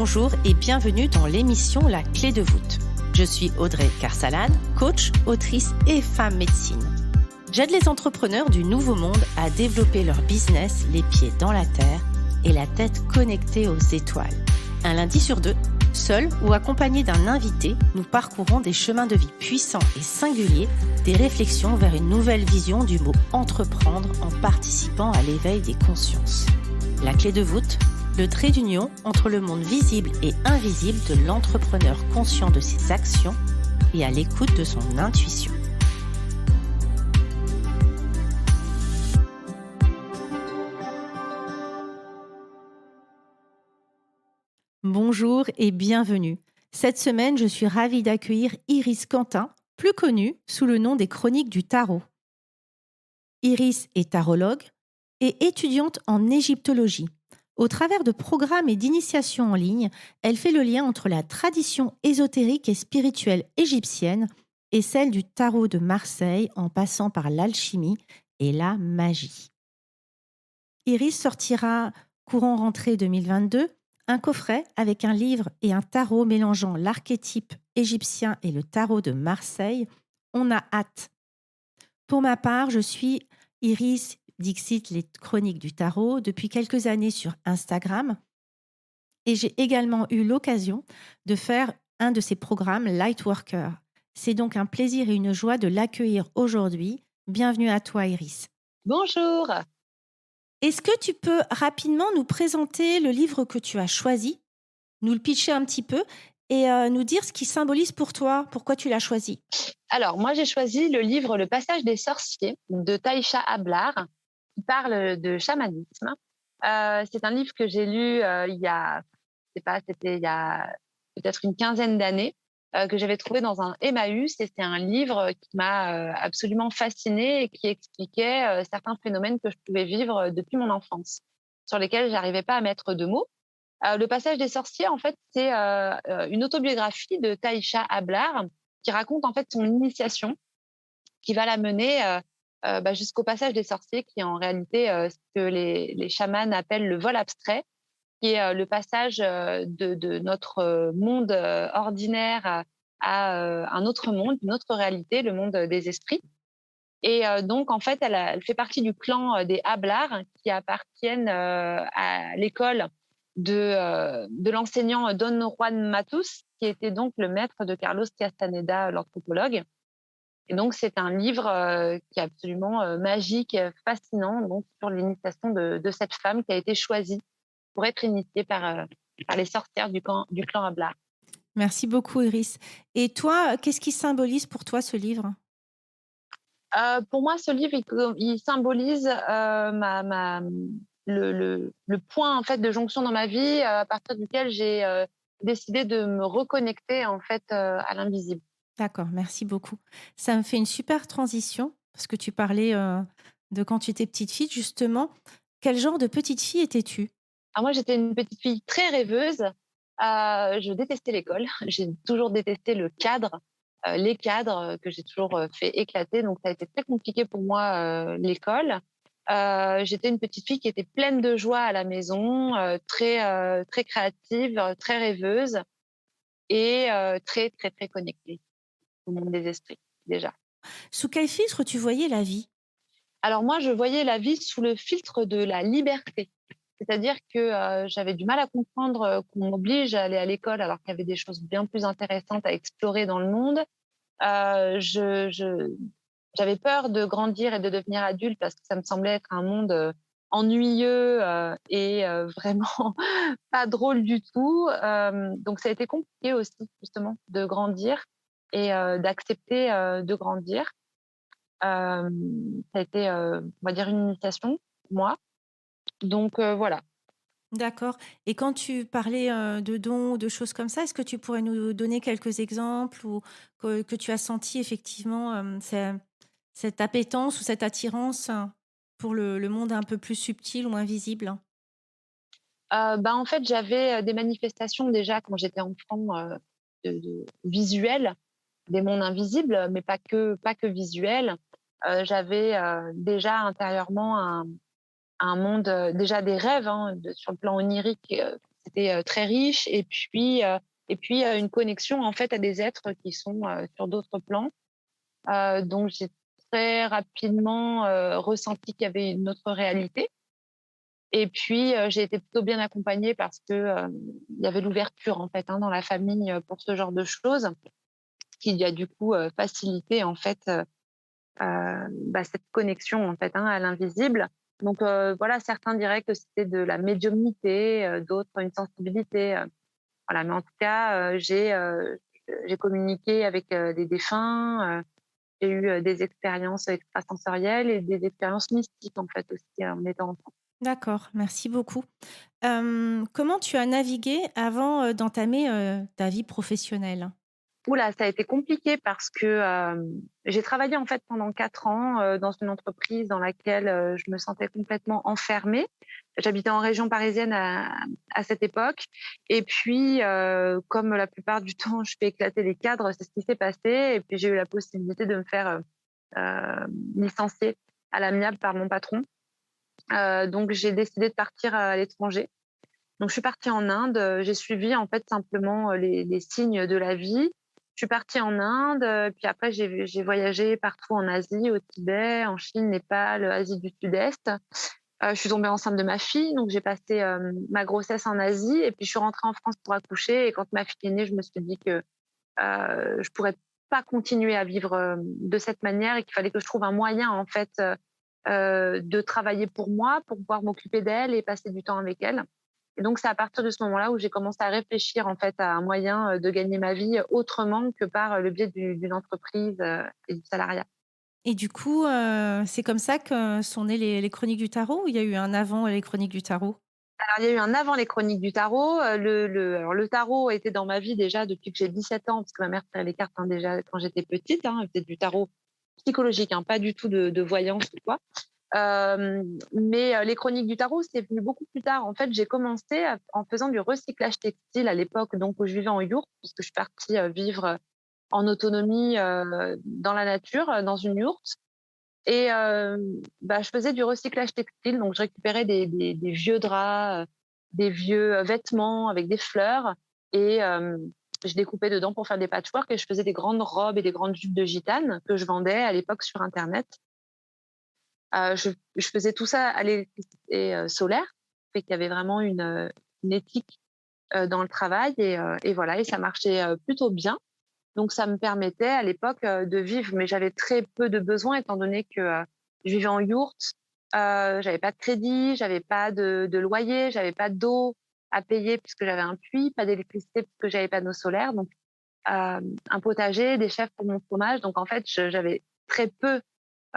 Bonjour et bienvenue dans l'émission La Clé de voûte. Je suis Audrey Carsalane, coach, autrice et femme médecine. J'aide les entrepreneurs du nouveau monde à développer leur business les pieds dans la terre et la tête connectée aux étoiles. Un lundi sur deux, seul ou accompagné d'un invité, nous parcourons des chemins de vie puissants et singuliers, des réflexions vers une nouvelle vision du mot entreprendre en participant à l'éveil des consciences. La clé de voûte, le trait d'union entre le monde visible et invisible de l'entrepreneur conscient de ses actions et à l'écoute de son intuition. Bonjour et bienvenue. Cette semaine, je suis ravie d'accueillir Iris Quentin, plus connue sous le nom des Chroniques du Tarot. Iris est tarologue et étudiante en égyptologie. Au travers de programmes et d'initiations en ligne, elle fait le lien entre la tradition ésotérique et spirituelle égyptienne et celle du tarot de Marseille en passant par l'alchimie et la magie. Iris sortira courant rentrée 2022 un coffret avec un livre et un tarot mélangeant l'archétype égyptien et le tarot de Marseille. On a hâte. Pour ma part, je suis Iris Dixit, les Chroniques du Tarot, depuis quelques années sur Instagram. Et j'ai également eu l'occasion de faire un de ces programmes Lightworker. C'est donc un plaisir et une joie de l'accueillir aujourd'hui. Bienvenue à toi, Iris. Bonjour. Est-ce que tu peux rapidement nous présenter le livre que tu as choisi, nous le pitcher un petit peu et nous dire ce qui symbolise pour toi, pourquoi tu l'as choisi? Alors, moi, j'ai choisi le livre Le Passage des sorciers de Taïcha Ablar, qui parle de chamanisme. C'est un livre que j'ai lu c'était il y a peut-être une quinzaine d'années, que j'avais trouvé dans un Emmaüs. Et c'est un livre qui m'a absolument fascinée et qui expliquait certains phénomènes que je pouvais vivre depuis mon enfance, sur lesquels je n'arrivais pas à mettre de mots. Le Passage des sorciers, en fait, c'est une autobiographie de Taïcha Ablar qui raconte en fait son initiation, qui va la mener jusqu'au passage des sorciers, qui est en réalité ce que les chamans appellent le vol abstrait, qui est le passage de notre monde ordinaire à un autre monde, une autre réalité, le monde des esprits. Et donc, en fait, elle fait partie du clan des Ablar, qui appartiennent à l'école de l'enseignant Don Juan Matus, qui était donc le maître de Carlos Castaneda, l'anthropologue. Et donc, c'est un livre qui est absolument magique, fascinant, donc, sur l'initiation de cette femme qui a été choisie pour être initiée par les sorcières du clan Ablar. Merci beaucoup, Iris. Et toi, qu'est-ce qui symbolise pour toi ce livre? Pour moi, ce livre, il symbolise le point en fait de jonction dans ma vie, à partir duquel j'ai décidé de me reconnecter en fait à l'invisible. D'accord, merci beaucoup. Ça me fait une super transition parce que tu parlais de quand tu étais petite fille, justement. Quel genre de petite fille étais-tu? Alors moi, j'étais une petite fille très rêveuse. Je détestais l'école. J'ai toujours détesté le cadre, les cadres que j'ai toujours fait éclater. Donc ça a été très compliqué pour moi, l'école. J'étais une petite fille qui était pleine de joie à la maison, très créative, très rêveuse et très, très, très connectée au monde des esprits, déjà. Sous quel filtre tu voyais la vie? Alors moi, je voyais la vie sous le filtre de la liberté. C'est-à-dire que j'avais du mal à comprendre qu'on m'oblige à aller à l'école alors qu'il y avait des choses bien plus intéressantes à explorer dans le monde. J'avais peur de grandir et de devenir adulte parce que ça me semblait être un monde ennuyeux et vraiment pas drôle du tout. Donc ça a été compliqué aussi justement de grandir et d'accepter de grandir. Ça a été, on va dire, une initiation pour moi. Donc voilà. D'accord. Et quand tu parlais de dons ou de choses comme ça, est-ce que tu pourrais nous donner quelques exemples ou que tu as senti effectivement cette appétence ou cette attirance pour le monde un peu plus subtil ou invisible? En fait, j'avais des manifestations déjà quand j'étais enfant, visuelles, des mondes invisibles, mais pas que visuels. J'avais déjà intérieurement un monde, déjà des rêves, hein, sur le plan onirique, c'était, très riche et puis, une connexion, en fait, à des êtres qui sont, sur d'autres plans. Donc j'ai très rapidement, ressenti qu'il y avait une autre réalité et puis, j'ai été plutôt bien accompagnée parce que, il y avait l'ouverture, en fait, hein, dans la famille, pour ce genre de choses, qui a du coup, facilité, en fait, cette connexion, en fait, hein, à l'invisible. Donc voilà, certains diraient que c'était de la médiumnité, d'autres une sensibilité, voilà. Mais en tout cas, j'ai communiqué avec, des défunts, j'ai eu, des expériences extrasensorielles et des expériences mystiques, en fait, aussi, en étant enfant. D'accord, merci beaucoup. Comment tu as navigué avant, d'entamer, ta vie professionnelle? Ouh là, ça a été compliqué parce que, j'ai travaillé, en fait, pendant 4 ans, dans une entreprise dans laquelle, je me sentais complètement enfermée. J'habitais en région parisienne à cette époque et puis, comme la plupart du temps, je fais éclater les cadres, c'est ce qui s'est passé et puis j'ai eu la possibilité de me faire, licencier à l'amiable par mon patron. Donc j'ai décidé de partir à l'étranger. Donc je suis partie en Inde, j'ai suivi en fait simplement, les signes de la vie. Je suis partie en Inde, puis après j'ai voyagé partout en Asie, au Tibet, en Chine, Népal, Asie du Sud-Est. Je suis tombée enceinte de ma fille, donc j'ai passé, ma grossesse en Asie et puis je suis rentrée en France pour accoucher et quand ma fille est née, je me suis dit que, je pourrais pas continuer à vivre, de cette manière et qu'il fallait que je trouve un moyen en fait, de travailler pour moi, pour pouvoir m'occuper d'elle et passer du temps avec elle. Et donc c'est à partir de ce moment-là où j'ai commencé à réfléchir en fait à un moyen, de gagner ma vie autrement que par, le biais d'une entreprise, et du salariat. Et du coup, c'est comme ça que sont nées les chroniques du tarot ou il y a eu un avant les chroniques du tarot? Alors il y a eu un avant les chroniques du tarot, le tarot était dans ma vie déjà depuis que j'ai 17 ans, parce que ma mère tirait les cartes, hein, déjà quand j'étais petite, hein. Elle faisait du tarot psychologique, hein, pas du tout de voyance ou quoi. Mais les chroniques du tarot, c'est venu beaucoup plus tard. En fait, j'ai commencé en faisant du recyclage textile à l'époque, donc où je vivais en yourte, puisque je suis partie, vivre, en autonomie, dans la nature, dans une yourte et je faisais du recyclage textile, donc je récupérais des vieux draps, des vieux, vêtements avec des fleurs et je découpais dedans pour faire des patchworks et je faisais des grandes robes et des grandes jupes de gitane que je vendais à l'époque sur internet. Je faisais tout ça à l'électricité, solaire, fait qu'il y avait vraiment une éthique, dans le travail et voilà et ça marchait, plutôt bien. Donc ça me permettait à l'époque, de vivre, mais j'avais très peu de besoins étant donné que, je vivais en yourte, j'avais pas de crédit, j'avais pas de loyer, j'avais pas d'eau à payer puisque j'avais un puits, pas d'électricité puisque j'avais pas d'eau solaire, donc un potager, des chèvres pour mon fromage, donc en fait j'avais très peu,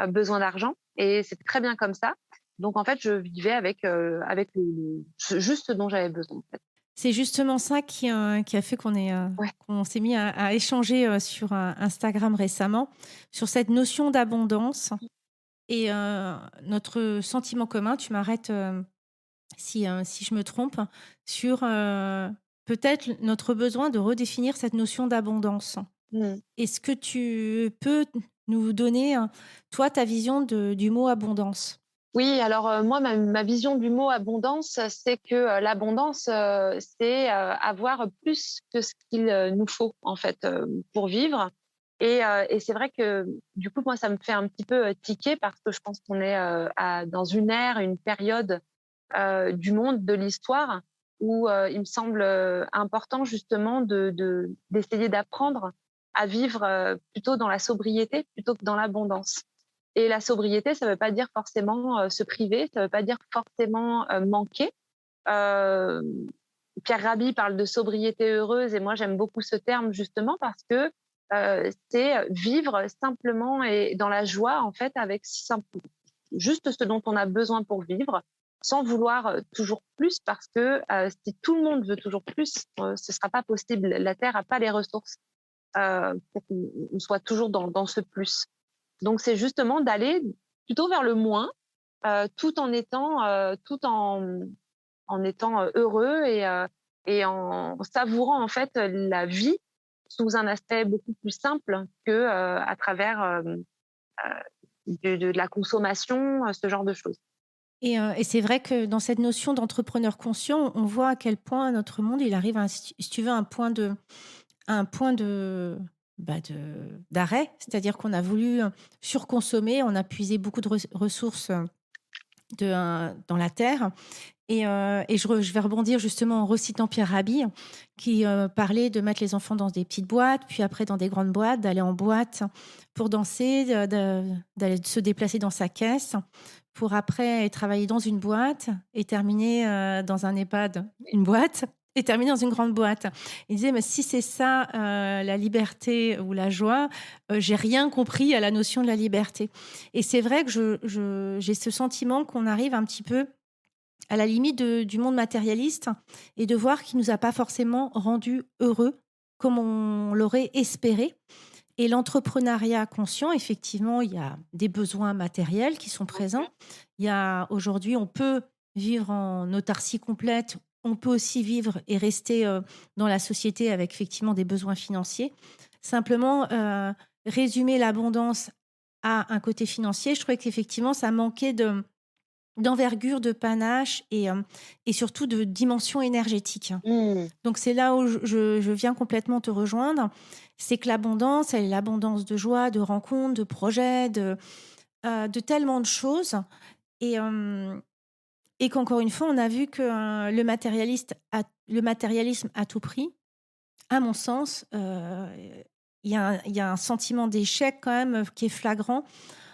besoin d'argent et c'était très bien comme ça. Donc en fait, je vivais avec juste ce dont j'avais besoin, en fait. C'est justement ça qui a fait Ouais. qu'on s'est mis à échanger, sur, Instagram récemment, sur cette notion d'abondance et notre sentiment commun, tu m'arrêtes, si je me trompe, sur, peut-être notre besoin de redéfinir cette notion d'abondance. Mmh. Est-ce que tu peux nous donner, toi, ta vision du mot abondance? Oui, alors, moi, ma vision du mot abondance, c'est que, l'abondance, c'est, avoir plus que ce qu'il, nous faut, en fait, pour vivre et c'est vrai que, du coup, moi, ça me fait un petit peu, tiquer parce que je pense qu'on est, dans une ère, une période, du monde, de l'histoire où, il me semble, important justement d'essayer d'apprendre à vivre, plutôt dans la sobriété plutôt que dans l'abondance. Et la sobriété, ça ne veut pas dire forcément, se priver, ça ne veut pas dire forcément, manquer. Heu, Pierre Rabhi parle de sobriété heureuse et moi j'aime beaucoup ce terme justement parce que, c'est vivre simplement et dans la joie en fait avec juste ce dont on a besoin pour vivre, sans vouloir, toujours plus parce que, si tout le monde veut toujours plus, ce sera pas possible. La terre a pas les ressources, pour qu'on soit toujours dans ce plus. Donc c'est justement d'aller plutôt vers le moins, tout en étant, heureux et en savourant en fait, la vie sous un aspect beaucoup plus simple que, à travers, de la consommation, ce genre de choses. Et c'est vrai que dans cette notion d'entrepreneur conscient, on voit à quel point notre monde, il arrive à si tu veux, un point d'arrêt. C'est-à-dire qu'on a voulu, surconsommer, on a puisé beaucoup de ressources, dans la terre et je vais rebondir justement en recitant Pierre Rabhi qui, parlait de mettre les enfants dans des petites boîtes, puis après dans des grandes boîtes, d'aller en boîte pour danser, d'aller se déplacer dans sa caisse, pour après travailler dans une boîte et terminer, dans un EHPAD, une boîte et terminer dans une grande boîte. Il disait: «Mais si c'est ça, la liberté ou la joie, j'ai rien compris à la notion de la liberté» et c'est vrai que j'ai ce sentiment qu'on arrive un petit peu à la limite du monde matérialiste et de voir qu'il nous a pas forcément rendus heureux comme on l'aurait espéré. Et l'entrepreneuriat conscient, effectivement, il y a des besoins matériels qui sont présents. Il y a aujourd'hui, on peut vivre en autarcie complète. On peut aussi vivre et rester dans la société avec effectivement des besoins financiers. Simplement, résumer l'abondance à un côté financier, je trouvais qu'effectivement, ça manquait d'envergure, de panache et surtout de dimension énergétique. Mmh. Donc c'est là où je viens complètement te rejoindre. C'est que l'abondance, elle est l'abondance de joie, de rencontres, de projets, de tellement de choses et hem et qu'encore une fois, on a vu que, le matérialisme à tout prix, à mon sens, il y a un sentiment d'échec quand même, qui est flagrant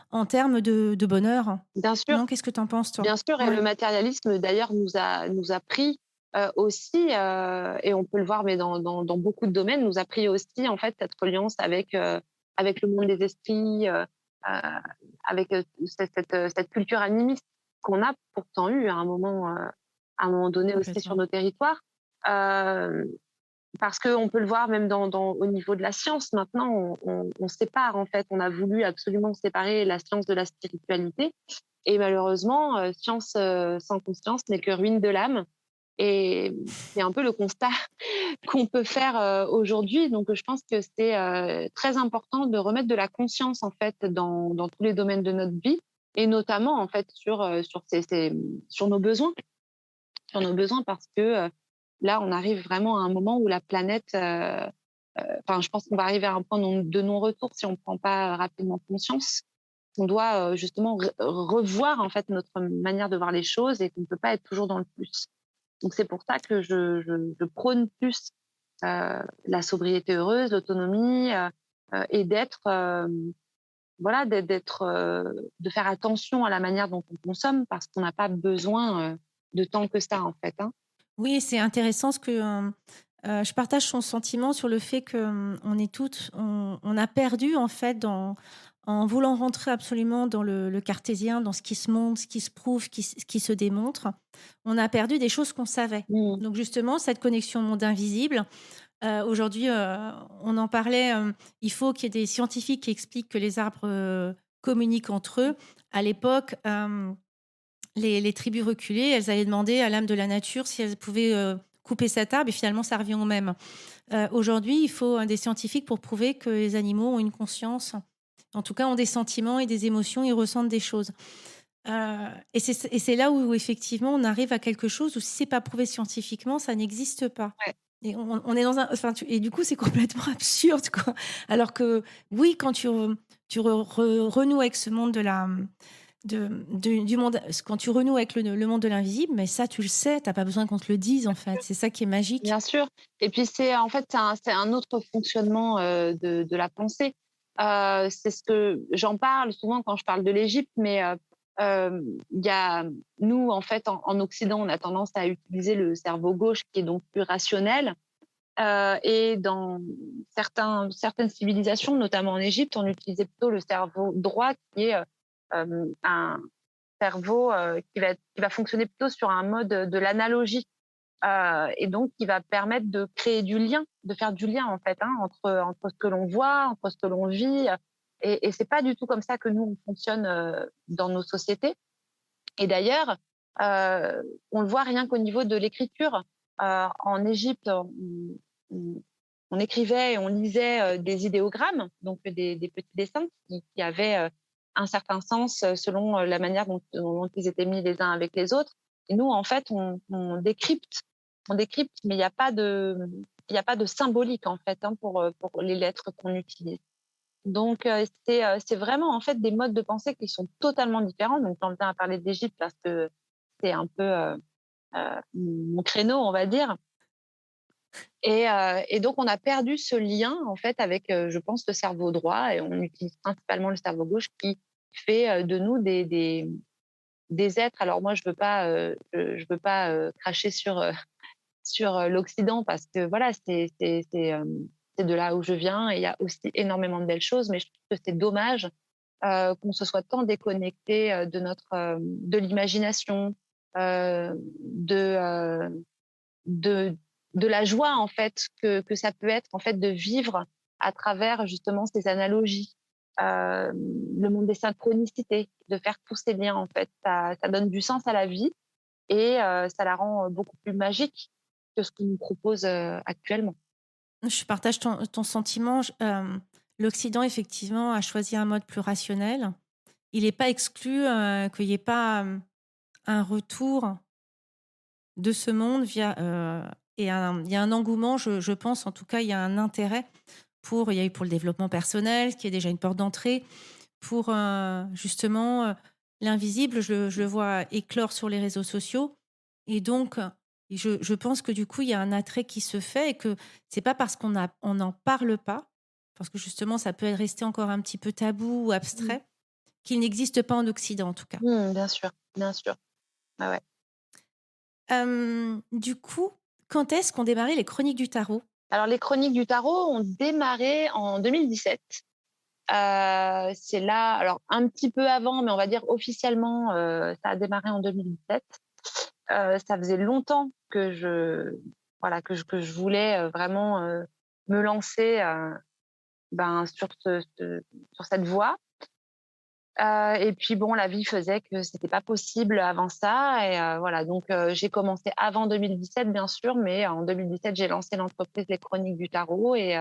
en termes de bonheur. Bien sûr. Non, qu'est-ce que tu en penses toi? Bien sûr, et Ouais, le matérialisme d'ailleurs nous a pris, aussi, et on peut le voir, mais dans beaucoup de domaines, nous a pris aussi en fait cette reliance avec le monde des esprits, avec, cette culture animiste qu'on a pourtant eu à un moment donné aussi sur complètement. nos territoires. Hem Parce qu'on peut le voir même au niveau de la science. Maintenant, on sépare en fait. On a voulu absolument séparer la science de la spiritualité, et malheureusement, science sans conscience n'est que ruine de l'âme. Et c'est un peu le constat qu'on peut faire aujourd'hui. Donc, je pense que c'est très important de remettre de la conscience en fait dans tous les domaines de notre vie, et notamment en fait sur nos besoins, parce que là, on arrive vraiment à un moment où la planète, enfin, je pense qu'on va arriver à un point de non-retour si on ne prend pas rapidement conscience. On doit justement revoir en fait notre manière de voir les choses, et qu'on ne peut pas être toujours dans le plus. Donc c'est pour ça que je prône plus la sobriété heureuse, l'autonomie, et voilà, de faire attention à la manière dont on consomme, parce qu'on n'a pas besoin de tant que ça en fait, hein. Oui, c'est intéressant ce que, je partage son sentiment sur le fait que, on est toutes on a perdu en fait en voulant rentrer absolument dans le cartésien, dans ce qui se montre, ce qui se prouve, ce qui se démontre. On a perdu des choses qu'on savait. Mmh. Donc justement, cette connexion au monde invisible, aujourd'hui, on en parlait, il faut qu'il y ait des scientifiques qui expliquent que les arbres, communiquent entre eux. À l'époque, les tribus reculées, elles allaient demander à l'âme de la nature si elles pouvaient, couper cet arbre et finalement ça revient au même. Aujourd'hui, il faut, des scientifiques pour prouver que les animaux ont une conscience, en tout cas ont des sentiments et des émotions, ils ressentent des choses. Et c'est là où effectivement on arrive à quelque chose où si c'est pas prouvé scientifiquement, ça n'existe pas. Ouais. Et on est dans un enfin tu et du coup, c'est complètement absurde, quoi. Alors que oui, quand tu renoues avec ce monde de la, du monde quand tu renoues avec le monde de l'invisible, mais ça, tu le sais, tu as pas besoin qu'on te le dise, en fait. C'est ça qui est magique. Bien sûr, et puis c'est en fait, c'est un autre fonctionnement, de la pensée. C'est ce que j'en parle souvent quand je parle de l'Égypte, mais il y a nous, en fait, en Occident, on a tendance à utiliser le cerveau gauche qui est donc plus rationnel, et dans certaines civilisations, notamment en Égypte, on utilisait plutôt le cerveau droit qui est, un cerveau, qui va fonctionner plutôt sur un mode de l'analogie. Et donc qui va permettre de créer du lien, de faire du lien en fait, hein, entre ce que l'on voit, entre ce que l'on vit, et c'est pas du tout comme ça que nous on fonctionne dans nos sociétés. Et d'ailleurs, on le voit rien qu'au niveau de l'écriture. En Égypte, on on écrivait et on lisait des idéogrammes, donc des petits dessins qui avaient un certain sens selon la manière dont ils étaient mis les uns avec les autres. Et nous, en fait, on décrypte, mais il y a pas de symbolique en fait pour les lettres qu'on utilise. Donc, c'est vraiment en fait des modes de pensée qui sont totalement différents. Donc, j'en viens à parler d'Égypte parce que c'est un peu mon créneau, on va dire. Et donc, on a perdu ce lien en fait avec, je pense, le cerveau droit, et on utilise principalement le cerveau gauche qui fait de nous des êtres. Alors moi, je veux pas cracher sur l'Occident parce que voilà, c'est de là où je viens et il y a aussi énormément de belles choses, mais je trouve que c'est dommage qu'on se soit tant déconnecté de l'imagination, de, de de la joie en fait que ça peut être en fait de vivre à travers justement ces analogies, le monde des synchronicités, de faire tous ces liens en fait. Ça donne du sens à la vie et ça la rend beaucoup plus magique que ce qu'on nous propose actuellement. Je partage ton sentiment. L'Occident, effectivement, a choisi un mode plus rationnel. Il n'est pas exclu qu'il n'y ait pas un retour de ce monde et il y a un engouement, je pense, en tout cas, il y a un intérêt il y a eu pour le développement personnel, qui est déjà une porte d'entrée, pour justement l'invisible, je le vois éclore sur les réseaux sociaux. Et donc, je pense que du coup, il y a un attrait qui se fait et que c'est pas parce on n'en parle pas, parce que justement, ça peut rester encore un petit peu tabou ou Mmh. abstrait, qu'il n'existe pas en Occident, en tout cas. Bien sûr, bien sûr. Ouais, ouais. Du coup, quand est-ce qu'ont démarré les chroniques du tarot? Alors les chroniques du tarot ont démarré en 2017. C'est là, alors un petit peu avant, mais on va dire officiellement, ça a démarré en 2017. Ça faisait longtemps que je voulais vraiment me lancer sur cette voie. Et puis bon, la vie faisait que c'était pas possible avant ça, et voilà, donc j'ai commencé avant 2017 bien sûr, mais en 2017 j'ai lancé l'entreprise Les Chroniques du Tarot, et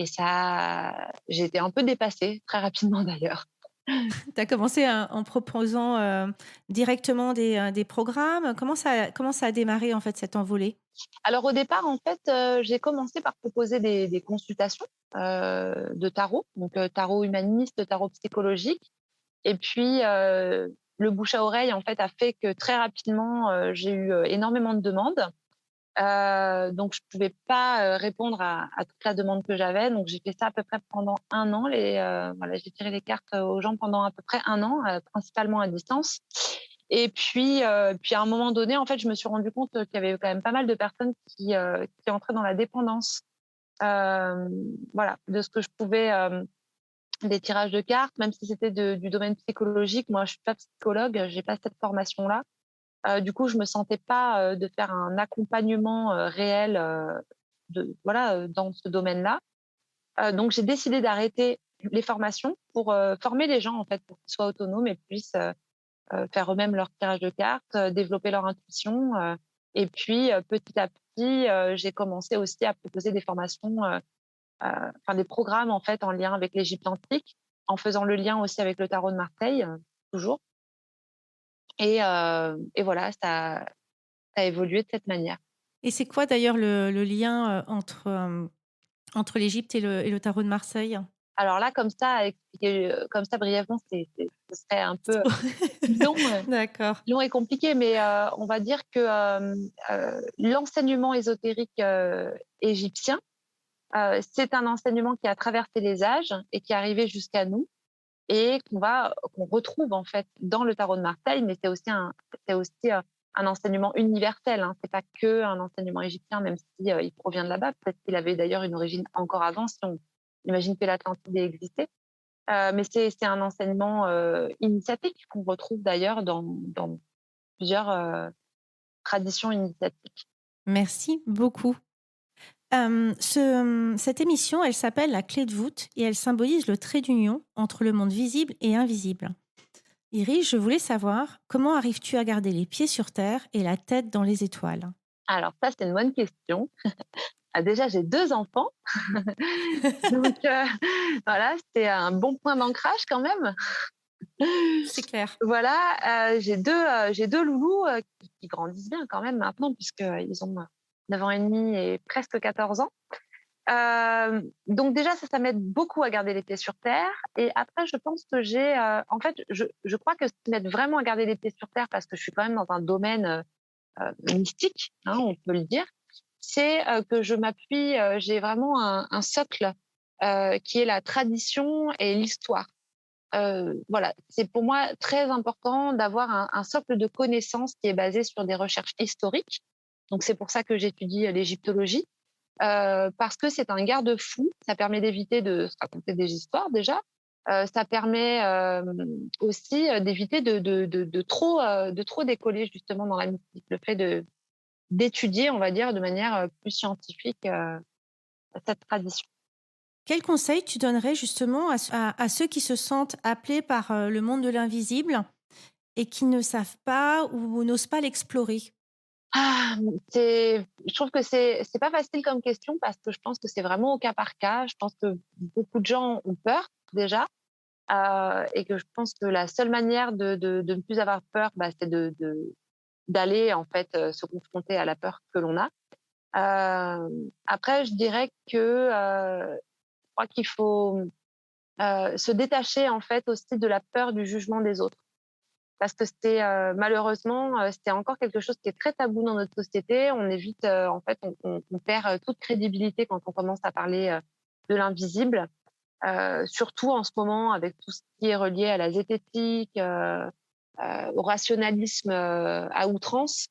ça j'ai été un peu dépassée très rapidement d'ailleurs. Tu as commencé en proposant directement des programmes. Comment ça a démarré, en fait, cette envolée? Alors au départ, en fait, j'ai commencé par proposer des consultations de tarot, donc tarot humaniste, tarot psychologique. Et puis le bouche à oreille en fait a fait que très rapidement, j'ai eu énormément de demandes. Donc je pouvais pas répondre à toute la demande que j'avais. Donc j'ai fait ça à peu près pendant un an. Voilà, j'ai tiré les cartes aux gens pendant à peu près un an, principalement à distance. Et puis à un moment donné, en fait, je me suis rendu compte qu'il y avait quand même pas mal de personnes qui entraient dans la dépendance, voilà, de ce que je pouvais, des tirages de cartes, même si c'était du domaine psychologique. Moi, je suis pas psychologue, j'ai pas cette formation-là. Du coup, je me sentais pas de faire un accompagnement réel, dans ce domaine-là. Donc, j'ai décidé d'arrêter les formations pour former les gens en fait, pour qu'ils soient autonomes et puissent faire eux-mêmes leur tirage de cartes, développer leur intuition. Et puis, petit à petit, j'ai commencé aussi à proposer des formations, enfin des programmes en fait en lien avec l'Égypte antique, en faisant le lien aussi avec le tarot de Marseille, toujours. Et voilà, ça a évolué de cette manière. Et c'est quoi d'ailleurs le lien entre l'Égypte et le tarot de Marseille? Alors là, comme ça, à expliquer, comme ça brièvement, ce serait un peu long, D'accord. long et compliqué, mais on va dire que l'enseignement ésotérique égyptien, c'est un enseignement qui a traversé les âges et qui est arrivé jusqu'à nous, et qu'on retrouve en fait dans le tarot de Marseille, mais c'est aussi un enseignement universel, hein. C'est pas que un enseignement égyptien, même si il provient de là-bas. Peut-être qu'il avait d'ailleurs une origine encore avant, si on imagine que l'Atlantide ait existé. Mais c'est un enseignement initiatique qu'on retrouve d'ailleurs dans plusieurs traditions initiatiques. Merci beaucoup. Cette émission, elle s'appelle La clé de voûte et elle symbolise le trait d'union entre le monde visible et invisible. Iris, je voulais savoir, comment arrives-tu à garder les pieds sur terre et la tête dans les étoiles? Alors ça, c'est une bonne question. déjà, j'ai 2 enfants, donc voilà, c'était un bon point d'ancrage quand même. C'est clair. Voilà, j'ai 2 loulous, qui grandissent bien quand même maintenant puisqu'ils ont 9 ans et demi et presque 14 ans. Donc déjà ça m'aide beaucoup à garder les pieds sur terre et après je pense que en fait, je crois que ce qui m'aide vraiment à garder les pieds sur terre parce que je suis quand même dans un domaine, mystique, hein, on peut le dire, c'est, que je m'appuie, j'ai vraiment un socle, qui est la tradition et l'histoire. Voilà, c'est pour moi très important d'avoir un socle de connaissances qui est basé sur des recherches historiques. Donc c'est pour ça que j'étudie, l'égyptologie, parce que c'est un garde-fou. Ça permet d'éviter de se raconter des histoires déjà. Ça permet, aussi, d'éviter de trop décoller justement dans la mystique. Le fait d'étudier, on va dire, de manière, plus scientifique, cette tradition. Quel conseil tu donnerais justement à ceux qui se sentent appelés par, le monde de l'invisible et qui ne savent pas ou n'osent pas l'explorer? Ah, je trouve que c'est pas facile comme question parce que je pense que c'est vraiment au cas par cas. Je pense que beaucoup de gens ont peur déjà, et que je pense que la seule manière de ne plus avoir peur, bah, c'est d'aller en fait, se confronter à la peur que l'on a. Après je dirais que, je crois qu'il faut, se détacher en fait aussi de la peur du jugement des autres. Parce que malheureusement, c'est encore quelque chose qui est très tabou dans notre société. On évite, en fait, on perd, toute crédibilité quand on commence à parler, de l'invisible, surtout en ce moment avec tout ce qui est relié à la zététique, au rationalisme, à outrance.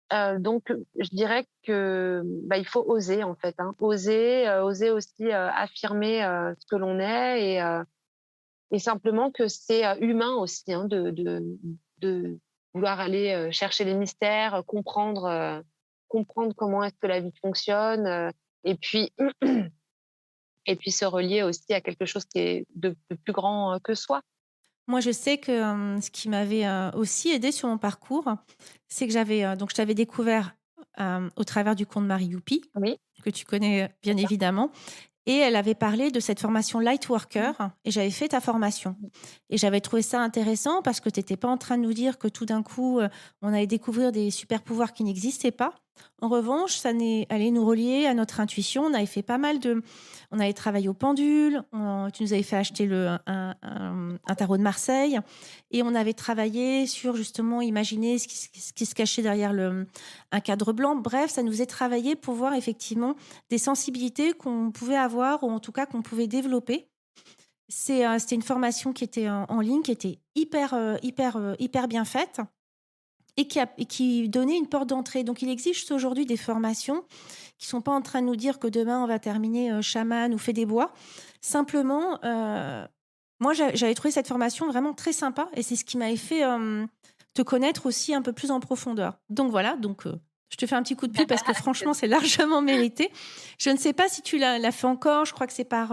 Donc je dirais que, bah, il faut oser en fait, hein. Oser aussi, affirmer, ce que l'on est et simplement que c'est, humain aussi, hein, de vouloir aller, chercher les mystères, comprendre comment est-ce que la vie fonctionne, et puis et puis se relier aussi à quelque chose qui est de plus grand, que soi. Moi, je sais que, ce qui m'avait, aussi aidé sur mon parcours, c'est que donc je t'avais découvert, au travers du compte Marie Youpi, Oui, que tu connais, bien c'est ça. évidemment. Et elle avait parlé de cette formation Mmh. Lightworker et j'avais fait ta formation. Mmh. Et j'avais trouvé ça intéressant parce que tu étais pas en train de nous dire que tout d'un coup, on allait découvrir des super pouvoirs qui n'existaient pas. En revanche, allait nous relier à notre intuition. On avait travaillé au pendule, tu nous avais fait acheter un tarot de Marseille et on avait travaillé sur justement imaginer ce qui se cachait derrière un cadre blanc. Bref, ça nous est travaillé pour voir effectivement des sensibilités qu'on pouvait avoir ou en tout cas qu'on pouvait développer. C'était une formation qui était en ligne, qui était hyper bien faite et qui donnait une porte d'entrée. Donc il existe aujourd'hui des formations qui sont pas en train de nous dire que demain on va terminer, chaman ou fait des bois. Simplement, moi j'avais trouvé cette formation vraiment très sympa et c'est ce qui m'avait fait, te connaître aussi un peu plus en profondeur. Donc voilà, je te fais un petit coup de pub parce que franchement c'est largement mérité. Je ne sais pas si tu l'as fait encore, je crois que c'est par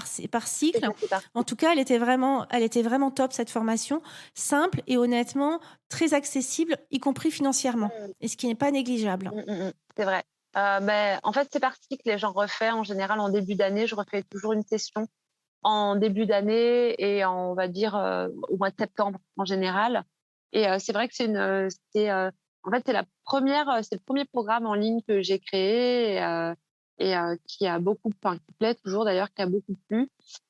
C'est cycle. ça, c'est En parti. tout cas, elle était vraiment top cette formation, simple et honnêtement très accessible, y compris financièrement Mmh. et ce qui n'est pas négligeable. Mmh, mmh mh. C'est vrai. En fait, c'est par cycle et j'en refais en général en début d'année. Je refais toujours une session en début d'année et on va dire, au mois de septembre en général et c'est vrai que en fait, c'est le premier programme en ligne que j'ai créé et qui a qui plaît toujours d'ailleurs, qui a beaucoup plu.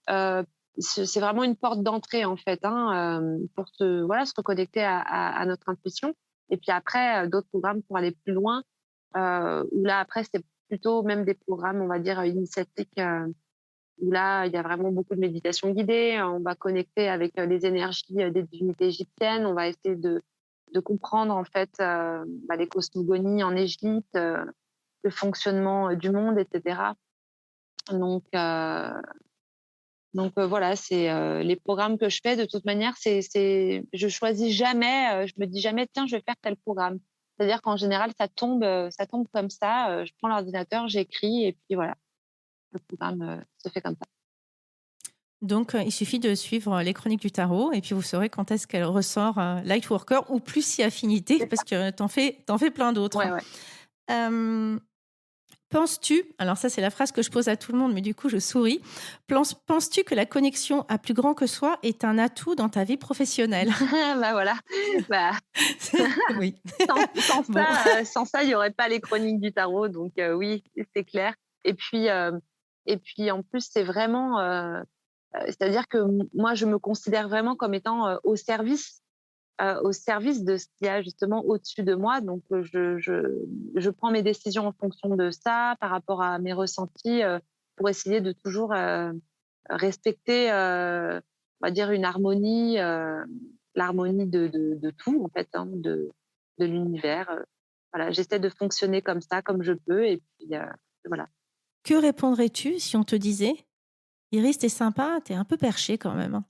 Heu, c'est vraiment une porte d'entrée en fait, hein, pour se reconnecter à notre intuition et puis après, d'autres programmes pour aller plus loin, où là après c'est plutôt même des programmes, on va dire, initiatiques, où là, il y a vraiment beaucoup de méditation guidée. On va connecter avec, les énergies, des divinités égyptiennes. On va essayer de comprendre en fait, bah, les cosmogonies en Égypte, le fonctionnement, du monde et cetera. Donc heu voilà, c'est, les programmes que je fais de toute manière, je choisis jamais, je me dis jamais: «Tiens, je vais faire tel programme». C'est-à-dire qu'en général, ça tombe comme ça, je prends l'ordinateur, j'écris et puis voilà, le programme, se fait comme ça. Il suffit de suivre les chroniques du tarot et puis vous saurez quand est-ce qu'elle ressort, Lightworker ou plus si affinité C'est parce ça. que t'en fais plein d'autres. Ouais, ouais. Hem Penses-tu, alors ça c'est la phrase que je pose à tout le monde, mais du coup je souris, penses-tu que la connexion à plus grand que soi est un atout dans ta vie professionnelle? Bah, voilà, bah, Oui. Bon. sans ça, il y aurait pas les chroniques du tarot, donc oui, c'est clair. Et puis, en plus, c'est vraiment, c'est-à-dire que moi, je me considère vraiment comme étant, au service de ce qu'il y a justement au-dessus de moi. Donc, je prends mes décisions en fonction de ça, par rapport à mes ressentis, pour essayer de toujours, respecter, on va dire une harmonie, l'harmonie de tout en fait, hein, de l'univers, voilà, j'essaie de fonctionner comme ça, comme je peux et puis, voilà. Que répondrais-tu si on te disait: «Iris, tu sympa, t'es un peu perché quand même, hein?»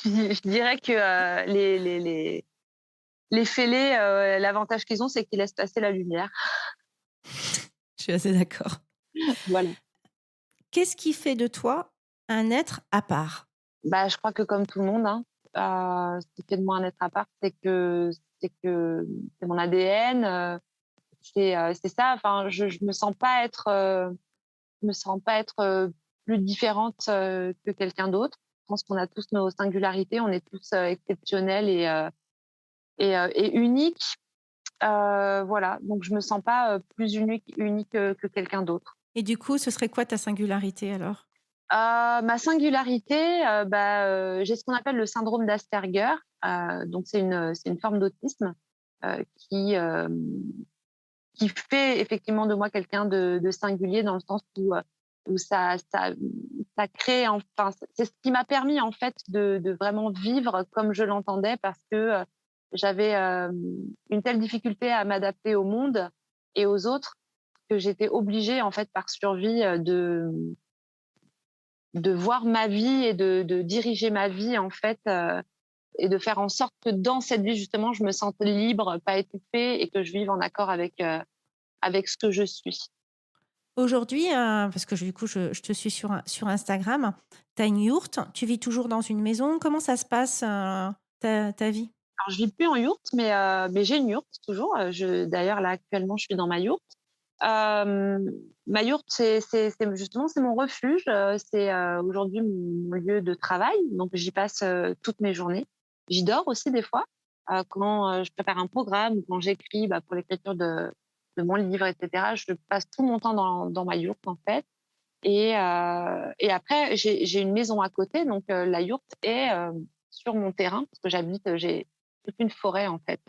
Je dirais que, les fêlés, l'avantage qu'ils ont, c'est qu'ils laissent passer la lumière. Je suis assez d'accord. Voilà. Qu'est-ce qui fait de toi un être à part? Bah, je crois que comme tout le monde, hein, ce qui fait de moi un être à part, c'est que c'est mon ADN, c'est ça. Enfin, je me sens pas être, plus différente, que quelqu'un d'autre. Je pense qu'on a tous nos singularités, on est tous, exceptionnels et uniques. Voilà, donc je me sens pas, plus unique que quelqu'un d'autre. Et du coup, ce serait quoi ta singularité alors? Ma singularité, j'ai ce qu'on appelle le syndrome d'Asperger, donc c'est une forme d'autisme, qui, qui fait effectivement de moi quelqu'un de singulier dans le sens où ça crée enfin, c'est ce qui m'a permis en fait de vraiment vivre comme je l'entendais parce que, j'avais, une telle difficulté à m'adapter au monde et aux autres que j'étais obligée en fait par survie, de voir ma vie et de diriger ma vie en fait, et de faire en sorte que dans cette vie justement je me sente libre, pas étouffée et que je vive en accord avec ce que je suis. Aujourd'hui, parce que du coup, je te suis sur Instagram, tu as une yourte, tu vis toujours dans une maison. Comment ça se passe, ta vie? Alors je vis plus en yourte, mais j'ai une yourte toujours, je d'ailleurs là actuellement je suis dans ma yourte. Ma yourte c'est justement c'est mon refuge, c'est, aujourd'hui mon lieu de travail, donc j'y passe, toutes mes journées. J'y dors aussi des fois, quand, je prépare un programme ou quand j'écris, bah, pour l'écriture de mon livre et cetera, je passe tout mon temps dans ma yourte en fait et après j'ai une maison à côté donc la yourte est, sur mon terrain parce que j'ai toute une forêt en fait,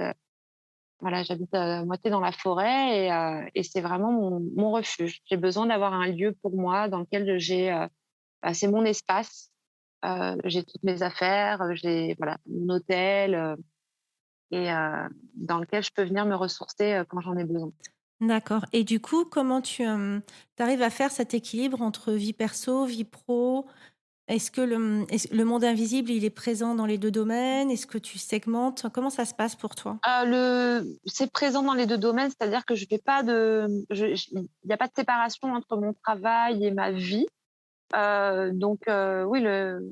voilà, j'habite, à moitié dans la forêt et c'est vraiment mon refuge. J'ai besoin d'avoir un lieu pour moi dans lequel c'est mon espace. J'ai toutes mes affaires, j'ai voilà, mon hôtel, dans lequel je peux venir me ressourcer, quand j'en ai besoin. D'accord, et du coup, comment tu arrives à faire cet équilibre entre vie perso, vie pro? Est-ce le monde invisible, il est présent dans les 2 domaines? Est-ce que tu segmentes? Comment ça se passe pour toi? C'est présent dans les 2 domaines, c'est-à-dire que je fais pas de je il y a pas de séparation entre mon travail et ma vie. Donc oui,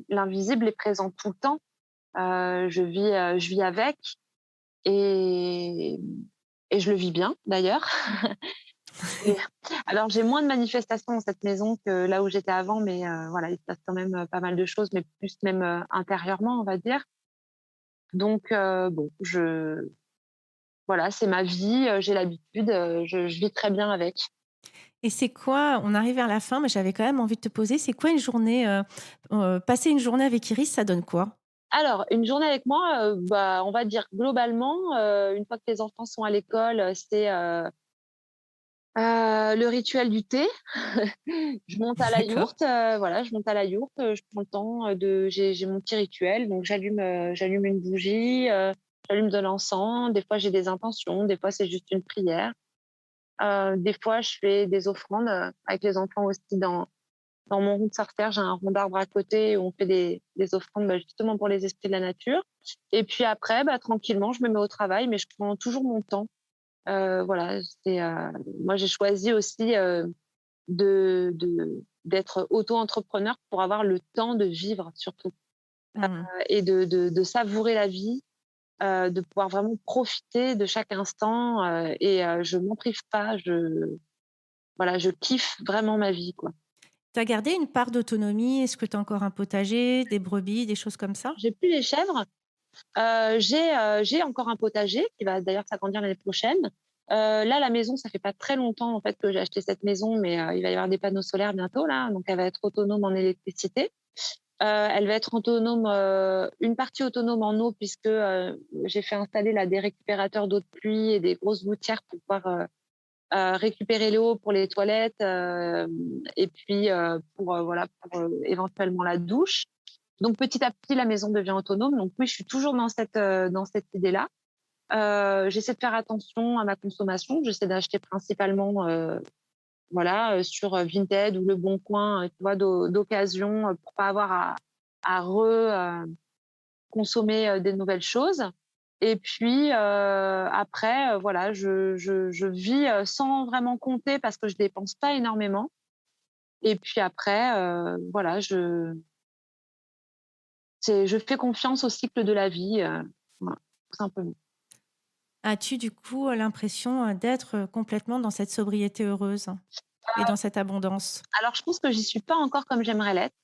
l'invisible est présent tout le temps. Je vis avec et je le vis bien d'ailleurs. Et alors j'ai moins de manifestations dans cette maison que là où j'étais avant, mais voilà, il se passe quand même, pas mal de choses, mais plus même, intérieurement, on va dire. Donc bon, voilà, c'est ma vie, j'ai l'habitude, je vis très bien avec. Et c'est quoi, on arrive vers la fin, mais j'avais quand même envie de te poser, c'est quoi une journée, passer une journée avec Iris, ça donne quoi? Alors, une journée avec moi, on va dire globalement, une fois que les enfants sont à l'école, c'est, le rituel du thé. Je monte à la D'accord. yourte, voilà, je monte à la yourte, je prends le temps, j'ai mon petit rituel, donc j'allume une bougie, j'allume de l'encens. Des fois, j'ai des intentions, des fois, c'est juste une prière. Des fois, je fais des offrandes, avec les enfants aussi dans mon rond de sorcière, j'ai un rond d'arbre à côté où on fait des offrandes, justement pour les esprits de la nature. Et puis après, tranquillement, je me mets au travail, mais je prends toujours mon temps. Voilà, moi j'ai choisi aussi, d'être auto-entrepreneur pour avoir le temps de vivre surtout, Mmh. et de savourer la vie de pouvoir vraiment profiter de chaque instant, et je m'en prive pas. Je kiffe vraiment ma vie, quoi. Tu as gardé une part d'autonomie? Est-ce que tu as encore un potager, des brebis, des choses comme ça? J'ai plus les chèvres. J'ai encore un potager qui va d'ailleurs s'agrandir l'année prochaine. Là, la maison, ça fait pas très longtemps en fait que j'ai acheté cette maison, mais il va y avoir des panneaux solaires bientôt là, donc elle va être autonome en électricité. Elle va être autonome, une partie autonome en eau puisque j'ai fait installer là des récupérateurs d'eau de pluie et des grosses gouttières pour pouvoir récupérer l'eau pour les toilettes, et puis pour éventuellement la douche. Donc petit à petit, la maison devient autonome. Donc oui, je suis toujours dans cette idée-là. J'essaie de faire attention à ma consommation. J'essaie d'acheter principalement sur Vinted ou Le Bon Coin, tu vois, d'occasion, pour pas avoir à consommer des nouvelles choses. Et puis après, je vis sans vraiment compter parce que je dépense pas énormément. Et puis après, je fais confiance au cycle de la vie, voilà, tout simplement. As-tu du coup l'impression d'être complètement dans cette sobriété heureuse et dans cette abondance? Alors je pense que j'y suis pas encore comme j'aimerais l'être,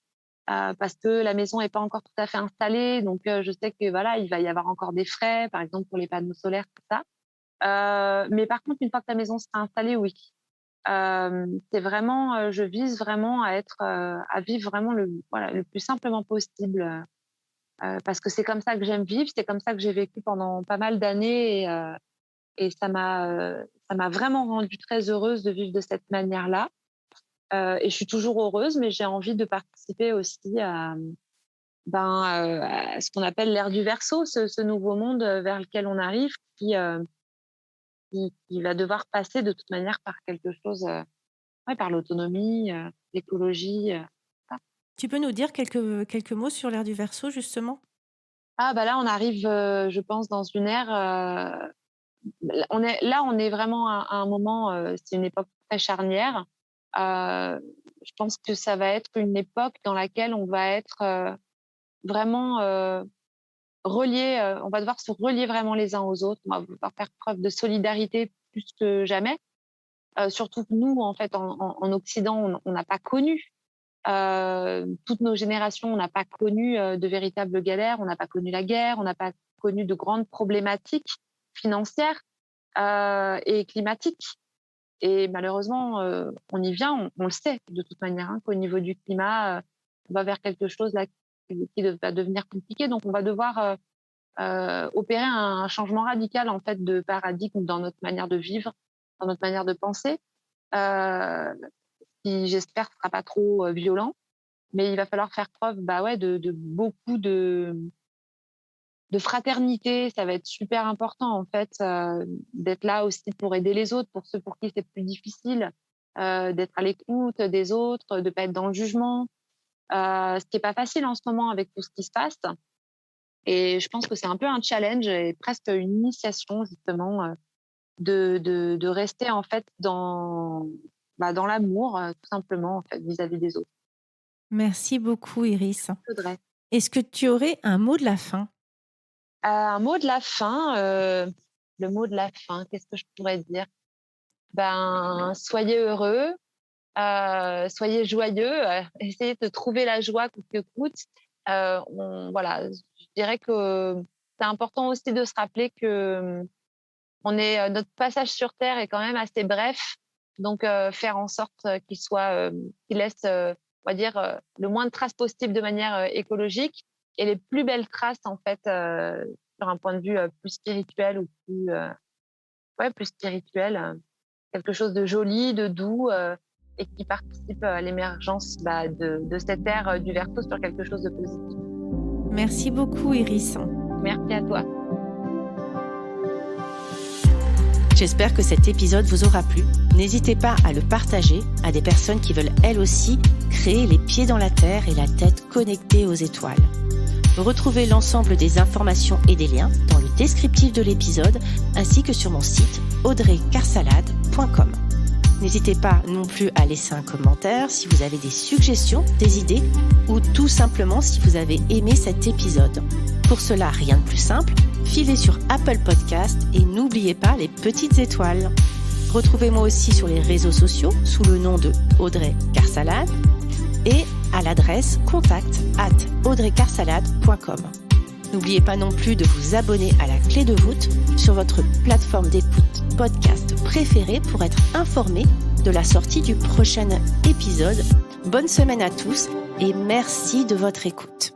parce que la maison est pas encore tout à fait installée. Donc je sais que voilà, il va y avoir encore des frais, par exemple pour les panneaux solaires, tout ça. Mais par contre, une fois que la maison sera installée, oui. C'est vraiment, je vise vraiment à vivre vraiment le plus simplement possible, parce que c'est comme ça que j'aime vivre, c'est comme ça que j'ai vécu pendant pas mal d'années, et ça m'a vraiment rendue très heureuse de vivre de cette manière-là. Et je suis toujours heureuse, mais j'ai envie de participer aussi à ce qu'on appelle l'ère du Verseau, ce nouveau monde vers lequel on arrive, qui va devoir passer de toute manière par quelque chose, par l'autonomie, l'écologie. Tu peux nous dire quelques mots sur l'ère du Verseau, justement? Ah bah là, on arrive, je pense, dans une ère. On est vraiment à un moment. C'est une époque très charnière. Je pense que ça va être une époque dans laquelle on va être vraiment reliés. On va devoir se relier vraiment les uns aux autres. On va devoir faire preuve de solidarité plus que jamais. Surtout que nous, en fait, en Occident, on n'a pas connu. Toutes nos générations, on n'a pas connu de véritables galères, on n'a pas connu la guerre, on n'a pas connu de grandes problématiques financières et climatiques. Et malheureusement, on y vient, on le sait de toute manière, qu'au niveau du climat, on va vers quelque chose là qui va devenir compliqué. Donc, on va devoir opérer un changement radical en fait de paradigme dans notre manière de vivre, dans notre manière de penser. Qui j'espère sera pas trop violent, mais il va falloir faire preuve de beaucoup de fraternité. Ça va être super important en fait, d'être là aussi pour aider les autres, pour ceux pour qui c'est plus difficile, d'être à l'écoute des autres, de pas être dans le jugement, ce qui est pas facile en ce moment avec tout ce qui se passe. Et je pense que c'est un peu un challenge et presque une initiation justement, de rester en fait dans l'amour, tout simplement, en fait, vis-à-vis des autres. Merci beaucoup, Iris. Faudrait. Est-ce que tu aurais un mot de la fin? Un mot de la fin, le mot de la fin, qu'est-ce que je pourrais dire? Soyez heureux, soyez joyeux, essayez de trouver la joie coûte que coûte. Je dirais que c'est important aussi de se rappeler que notre passage sur terre est quand même assez bref. Donc, faire en sorte qu'il laisse, on va dire, le moins de traces possible de manière écologique, et les plus belles traces, en fait, sur un point de vue plus spirituel ou plus spirituel, quelque chose de joli, de doux, et qui participe à l'émergence de cette ère du Verseau sur quelque chose de positif. Merci beaucoup, Iris. Merci à toi. J'espère que cet épisode vous aura plu. N'hésitez pas à le partager à des personnes qui veulent elles aussi créer les pieds dans la terre et la tête connectée aux étoiles. Retrouvez l'ensemble des informations et des liens dans le descriptif de l'épisode ainsi que sur mon site audreycarsalade.com. N'hésitez pas non plus à laisser un commentaire si vous avez des suggestions, des idées ou tout simplement si vous avez aimé cet épisode. Pour cela, rien de plus simple, filez sur Apple Podcast et n'oubliez pas les petites étoiles. Retrouvez-moi aussi sur les réseaux sociaux sous le nom de Audrey Carsalade et à l'adresse contact@audreycarsalade.com. N'oubliez pas non plus de vous abonner à la Clé de voûte sur votre plateforme d'écoute podcast préférée pour être informé de la sortie du prochain épisode. Bonne semaine à tous et merci de votre écoute.